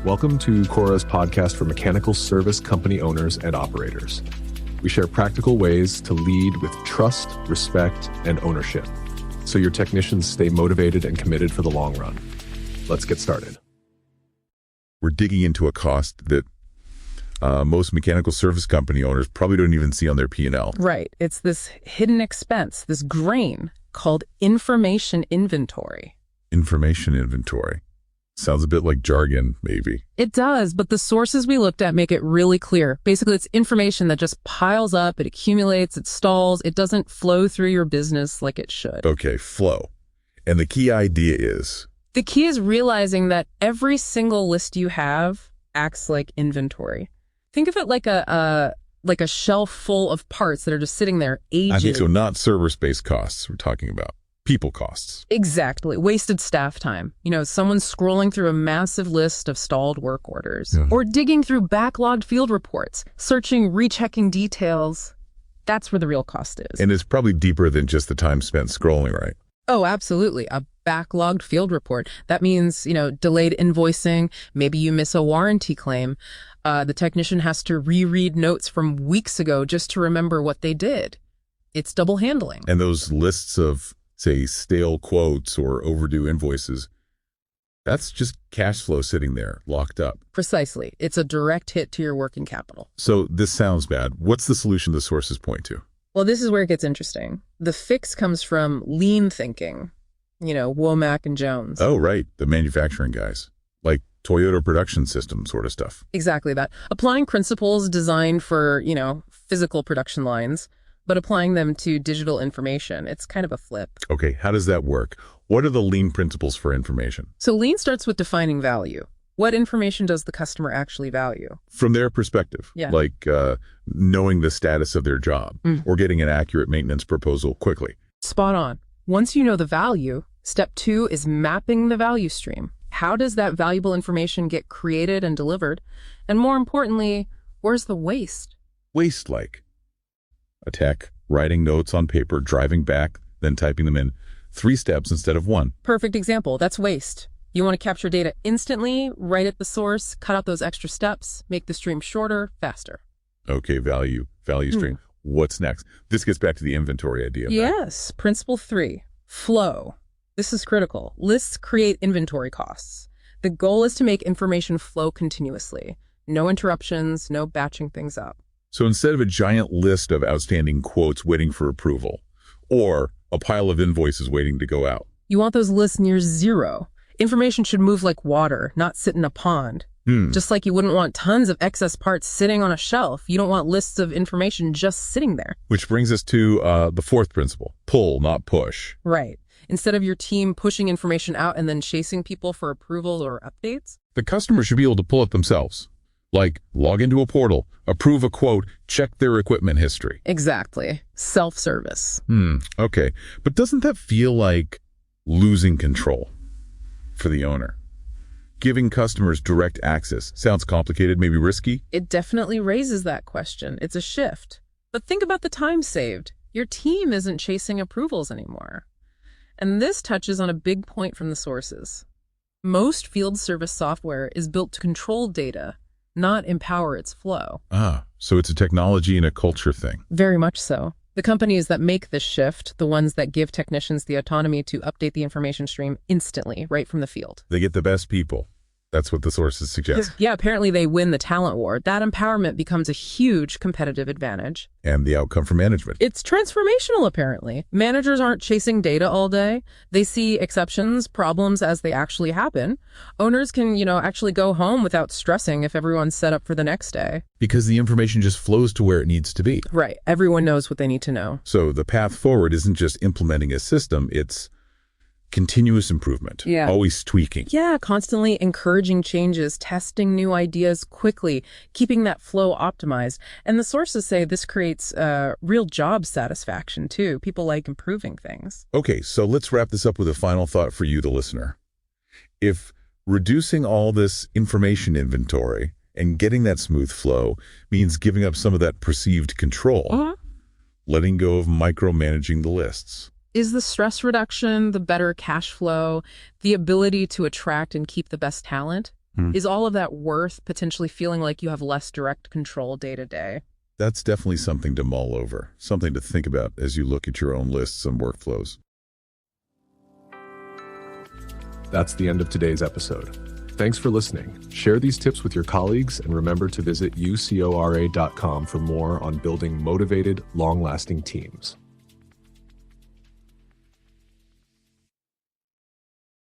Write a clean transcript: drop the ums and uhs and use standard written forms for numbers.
Welcome to Cora's podcast for mechanical service company owners and operators. We share practical ways to lead with trust, respect, and ownership, so your technicians stay motivated and committed for the long run. Let's get started. We're digging into a cost that most mechanical service company owners probably don't even see on their P&L. Right. It's this hidden expense, this grain called information inventory. Information inventory. Sounds a bit like jargon, maybe. It does, but the sources we looked at make it really clear. Basically, it's information that just piles up, it accumulates, it stalls, it doesn't flow through your business like it should. Okay, flow. And the key idea is? The key is realizing that every single list you have acts like inventory. Think of it like a shelf full of parts that are just sitting there aging. I think so, not server space costs we're talking about. People costs. Exactly. Wasted staff time. Someone's scrolling through a massive list of stalled work orders. Yeah. Or digging through backlogged field reports, searching, rechecking details. That's where the real cost is. And it's probably deeper than just the time spent scrolling, right? Oh, absolutely. A backlogged field report. That means, delayed invoicing. Maybe you miss a warranty claim. The technician has to reread notes from weeks ago just to remember what they did. It's double handling. And those lists of, say, stale quotes or overdue invoices, that's just cash flow sitting there, locked up. Precisely. It's a direct hit to your working capital. So this sounds bad. What's the solution the sources point to? Well, this is where it gets interesting. The fix comes from lean thinking, Womack and Jones. Oh, right. The manufacturing guys. Like Toyota production system sort of stuff. Exactly that. Applying principles designed for, physical production lines, but applying them to digital information. It's kind of a flip. Okay, how does that work? What are the lean principles for information? So lean starts with defining value. What information does the customer actually value? From their perspective, Yeah. like knowing the status of their job or getting an accurate maintenance proposal quickly. Spot on. Once you know the value, step 2 is mapping the value stream. How does that valuable information get created and delivered? And more importantly, where's the waste? Waste like a tech, writing notes on paper, driving back, then typing them in. 3 steps instead of 1. Perfect example. That's waste. You want to capture data instantly, right at the source, cut out those extra steps, make the stream shorter, faster. Okay, value stream. What's next? This gets back to the inventory idea. Yes. Principle 3, flow. This is critical. Lists create inventory costs. The goal is to make information flow continuously. No interruptions, no batching things up. So instead of a giant list of outstanding quotes waiting for approval, or a pile of invoices waiting to go out, You want those lists near zero. Information should move like water, not sit in a pond. Just like you wouldn't want tons of excess parts sitting on a shelf, you don't want lists of information just sitting there. which brings us to the 4th principle, pull, not push. Right. Instead of your team pushing information out and then chasing people for approval or updates. The customer should be able to pull it themselves. Like log into a portal, approve a quote, check their equipment history. Exactly. Self-service. Okay. But doesn't that feel like losing control for the owner? Giving customers direct access sounds complicated, maybe risky. It definitely raises that question. It's a shift. But think about the time saved. Your team isn't chasing approvals anymore. And this touches on a big point from the sources. Most field service software is built to control data, not empower its flow. So it's a technology and a culture thing. Very much so. The companies that make this shift, the ones that give technicians the autonomy to update the information stream instantly, right from the field. They get the best people. That's what the sources suggest. Yeah, apparently they win the talent war. That empowerment becomes a huge competitive advantage. And the outcome for management. It's transformational, apparently. Managers aren't chasing data all day. They see exceptions, problems as they actually happen. Owners can, actually go home without stressing if everyone's set up for the next day. Because the information just flows to where it needs to be. Right. Everyone knows what they need to know. So the path forward isn't just implementing a system, it's continuous improvement. Yeah. Always tweaking. Yeah, constantly encouraging changes, testing new ideas quickly, keeping that flow optimized. And the sources say this creates real job satisfaction, too. People like improving things. Okay, so let's wrap this up with a final thought for you, the listener. If reducing all this information inventory and getting that smooth flow means giving up some of that perceived control, letting go of micromanaging the lists, Is the stress reduction, the better cash flow, the ability to attract and keep the best talent? Is all of that worth potentially feeling like you have less direct control day to day? That's definitely something to mull over, something to think about as you look at your own lists and workflows. That's the end of today's episode. Thanks for listening. Share these tips with your colleagues and remember to visit ucora.com for more on building motivated, long-lasting teams.